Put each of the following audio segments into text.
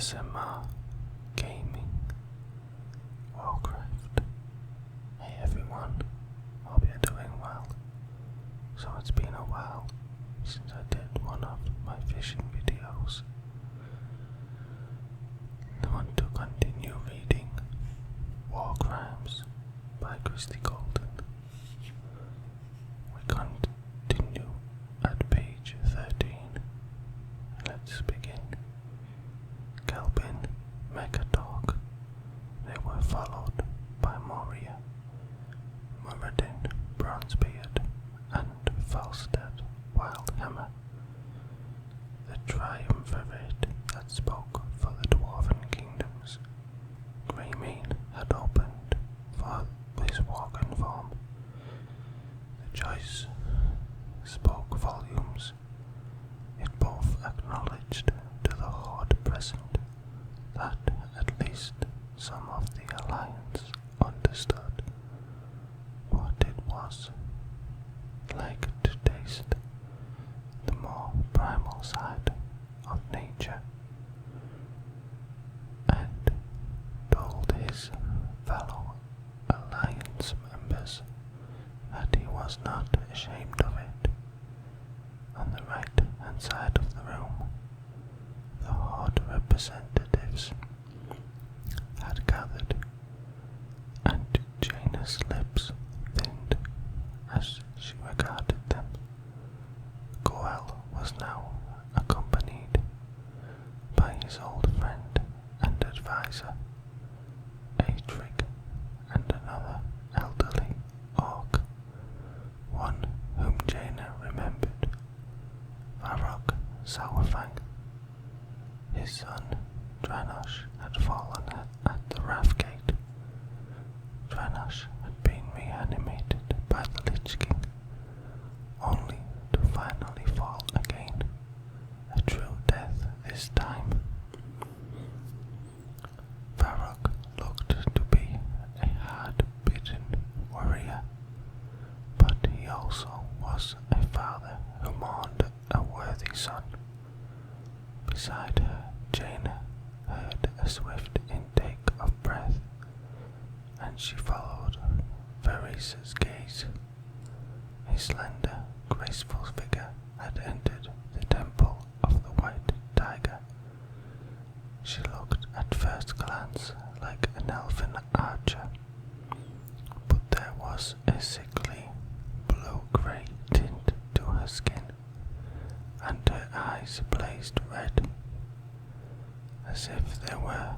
ASMR, gaming, warcraft. Hey everyone, hope you're doing well. So it's been a while since I did one of my fishing videos. I want to continue reading War Crimes by Christy Golden. We continue at page 13. Let's begin. Kelvin, Megadog. They were followed by Moria, Muradin, Bronzebeard, and Falstad, Wildhammer. The triumvirate that spoke for the Dwarven kingdoms. Greymane had opened for his walking form. The choice spoke volumes. It both acknowledged to the horde present that at least some of the Alliance understood what it was like to taste the more primal side of nature, and told his fellow Alliance members that he was not ashamed of it. On the right-hand side of the room, the horde representatives had gathered, and Jaina's lips thinned as she regarded them. Goel was now accompanied by his old friend and advisor, Atric, and another elderly orc, one whom Jaina remembered, Varrock Sourfang. His son, Dranosh, had fallen at the Rathgate. Dranosh had been reanimated by the Lich King, only to finally fall again, a true death this time. Varrock looked to be a hard-bitten warrior, but he also was a father who mourned a worthy son. Beside her, Jaina heard a swift intake of breath, and she followed Veris's gaze. A slender, graceful figure had entered the temple of the White Tiger. She looked at first glance like an elfin archer, but there was a sickly, blue-grey tint to her skin, and her eyes blazed red, as if they were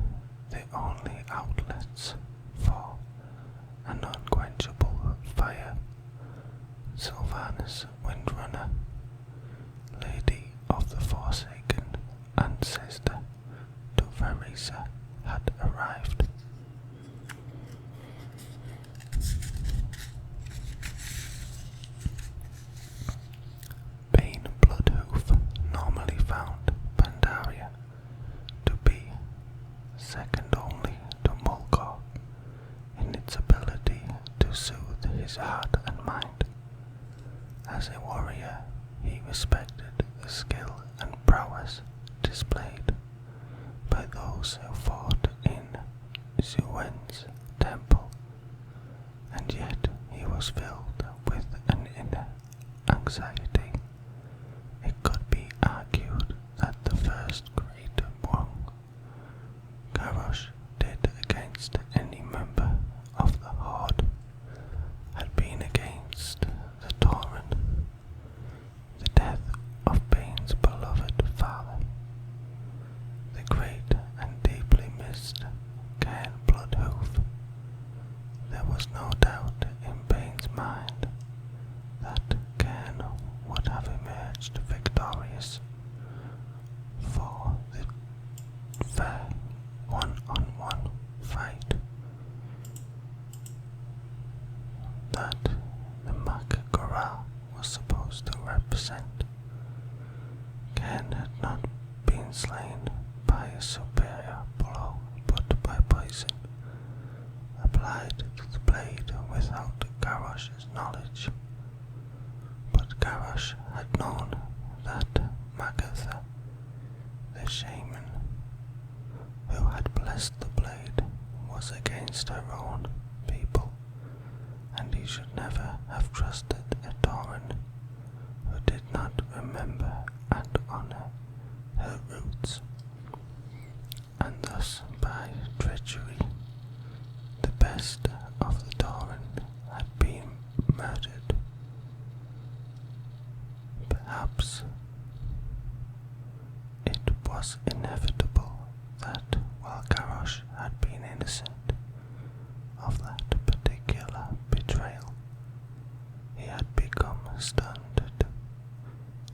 the only outlets for an unquenchable fire. Sylvanas Windrunner, Lady of the Forsaken and sister to Verisa, had arrived. Bane Bloodhoof normally found Pandaria to be second only to Mulgore in its ability to soothe his heart and mind. As a warrior, he respected the skill and prowess displayed by those who fought in Zuen's temple, and yet he was filled with an inner anxiety. It could be argued that the first great wrong Garrosh did against any member of the Horde had been against the Tauren, the death of Bane's beloved father, the great and deeply missed Cairn Bloodhoof. There was no doubt in Bane's mind that Cairn would have emerged victorious for the fair one-on-one fight that the Mak'gora was supposed to represent. Cairn had not been slain by a superior blow, but by poison applied to the blade without Garrosh's knowledge. But Garrosh had known that Magatha, the shaman, against her own people, and he should never have trusted a Tauren who did not remember and honor her roots. And thus, by treachery, the best of the Tauren had been murdered. Perhaps it was inevitable that while Garrosh had been innocent of that particular betrayal, he had become stunned,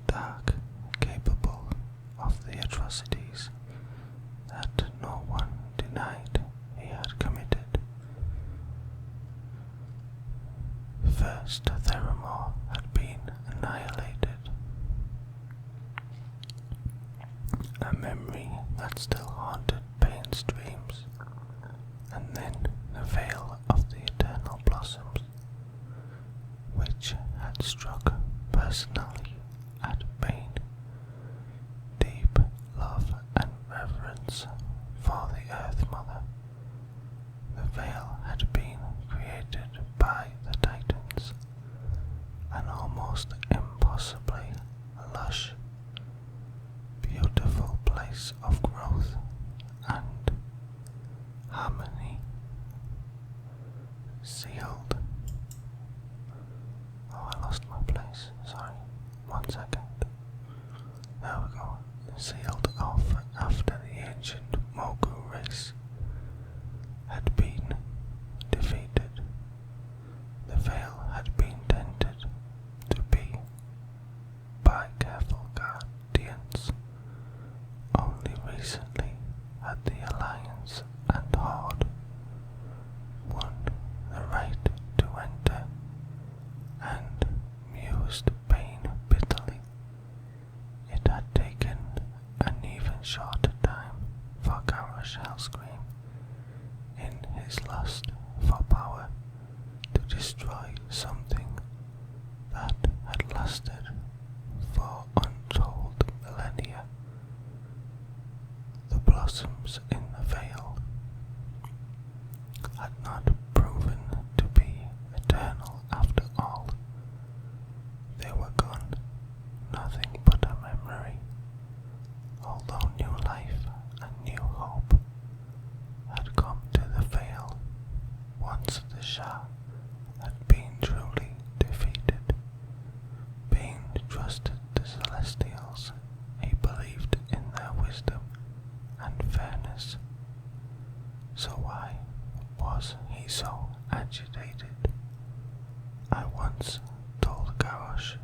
dark, capable of the atrocities that no one denied he had committed. First, Theramore had been annihilated, a memory that still haunted Pain's dreams, and then the veil of the eternal blossoms, which had struck personally at Pain. Deep love and reverence for the Earth Mother. The veil had been created by the Titans, an almost impossibly lush, beautiful place of growth and harmony, sealed. Oh, I lost my place, sorry, 1 second. There we go. Sealed off after the ancient Mogu race had been defeated. The veil had been tended to be by careful guardians. Only recently had the Alliance and Horde won the right to enter, and mused Pain bitterly. It had taken an even shorter time for Garrosh Hellscream, in his lust for power, to destroy something that had lasted for untold millennia. The blossoms in the veil had not proven to be eternal after all. They were gone, nothing but a memory, although new life and new hope had come to the veil once the Shah had been truly defeated. Being trusted the Celestials, he believed in their wisdom and fairness. So why was he so agitated? I once told Garrosh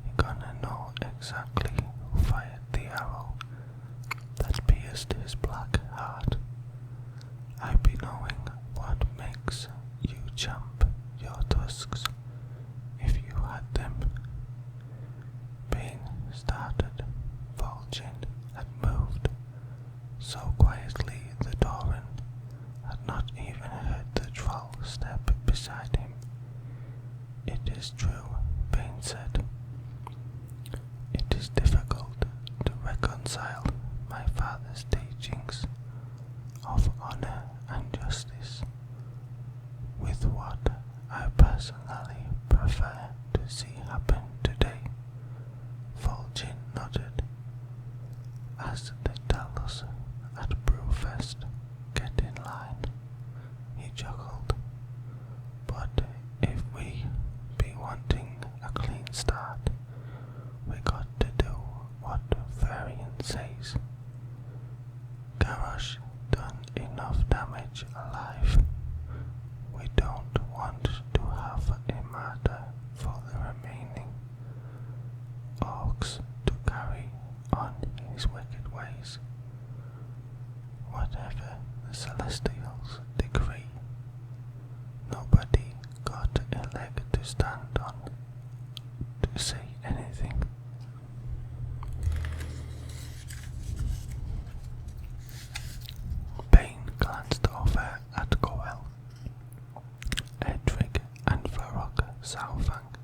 he gonna know exactly who fired the arrow that pierced his black heart. I be knowing what makes you champ your tusks if you had them. Pain started. Vol'jin had moved so quietly the Tauren had not even heard the troll step beside him. It is true, Pain said. It is difficult to reconcile my father's teachings of honor and justice with what I personally prefer to see happen today. Vol'jin nodded. As they tell us at Brewfest, get in line, he chuckled. But if we be wanting a clean start, we got to do what Varian says. Garrosh done enough damage alive. We don't want to have a martyr for the remaining orcs to carry on his wicked ways. Whatever the Celestials decree, nobody got a leg to stand on to say anything. Pain glanced over at Goel, Edric and Varrock Saurfang.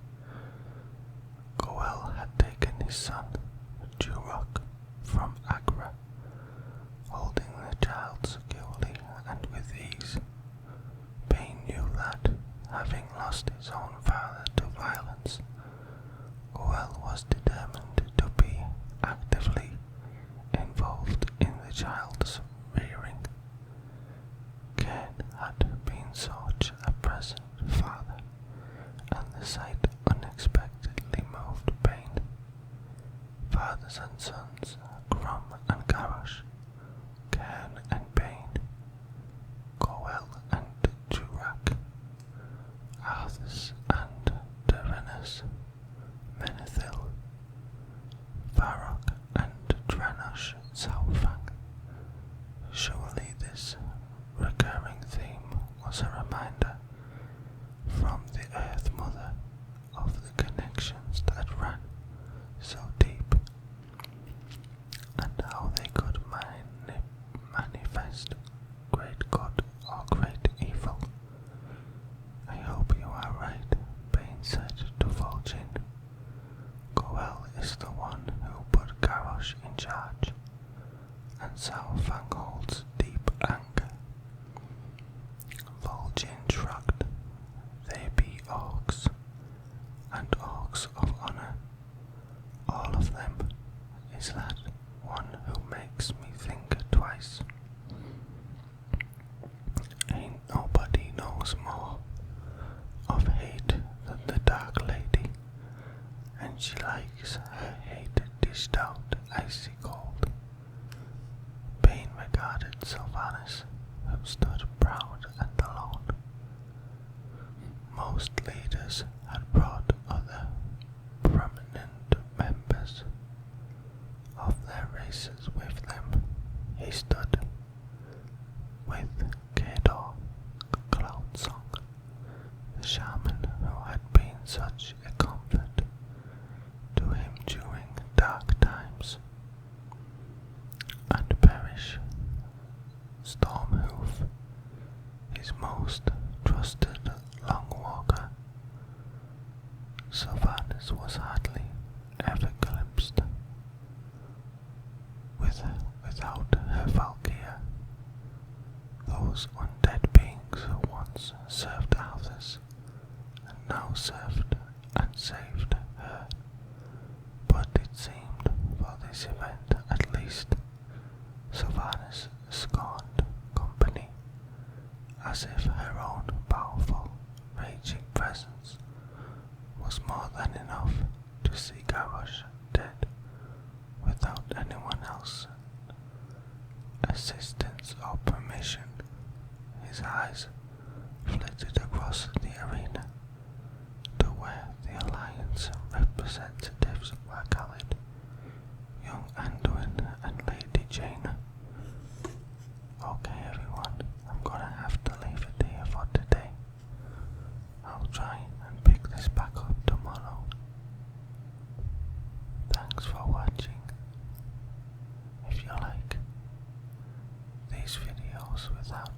Goel had taken his son, Durok, from Agra, holding the child securely and with ease child's rearing. Cain had been such a present father, and the sight unexpectedly moved Pain. Fathers and sons, Grum and Garrosh, Cain and Pain, Goel and Jurak, Arthas and Tyrannus, Menethil, Varrock and Dranosh Saurfang. Surely this recurring theme was a reminder from the Earth Mother of the connections that ran so deep, and how they could manifest great good or great evil. I hope you are right, Bane said to Vol'jin. Goel is the one who put Garrosh in charge, and Saurfang holds deep anger. Vol'jin shrugged. They be orcs, and orcs of honor. All of them. Is that one who makes me think twice? Ain't nobody knows more of hate than the Dark Lady, and she likes her hate dished out icy cold. Bane regarded Sylvanas, who stood proud and alone. Most leaders had brought other prominent members of their races with them. He stood with Kador, Cloudsong, the shaman who had been such a comfort to him during dark times, and Perish, Stormhoof, his most trusted Longwalker. Sylvanas was hardly ever glimpsed without her Valkyr, those undead beings who once served Arthas and now served and saved her. But it seemed, for this event at least, Sylvanas scorned company, as if her own powerful, raging presence was more than enough to see Garrosh dead without anyone else assistance or permission. His eyes flitted across the arena to where the Alliance representatives were gathered, young Anduin and Lady Jaina. Okay everyone, I'm gonna have to leave it here for today. I'll try and pick this back up tomorrow. Thanks for watching. If you like these videos without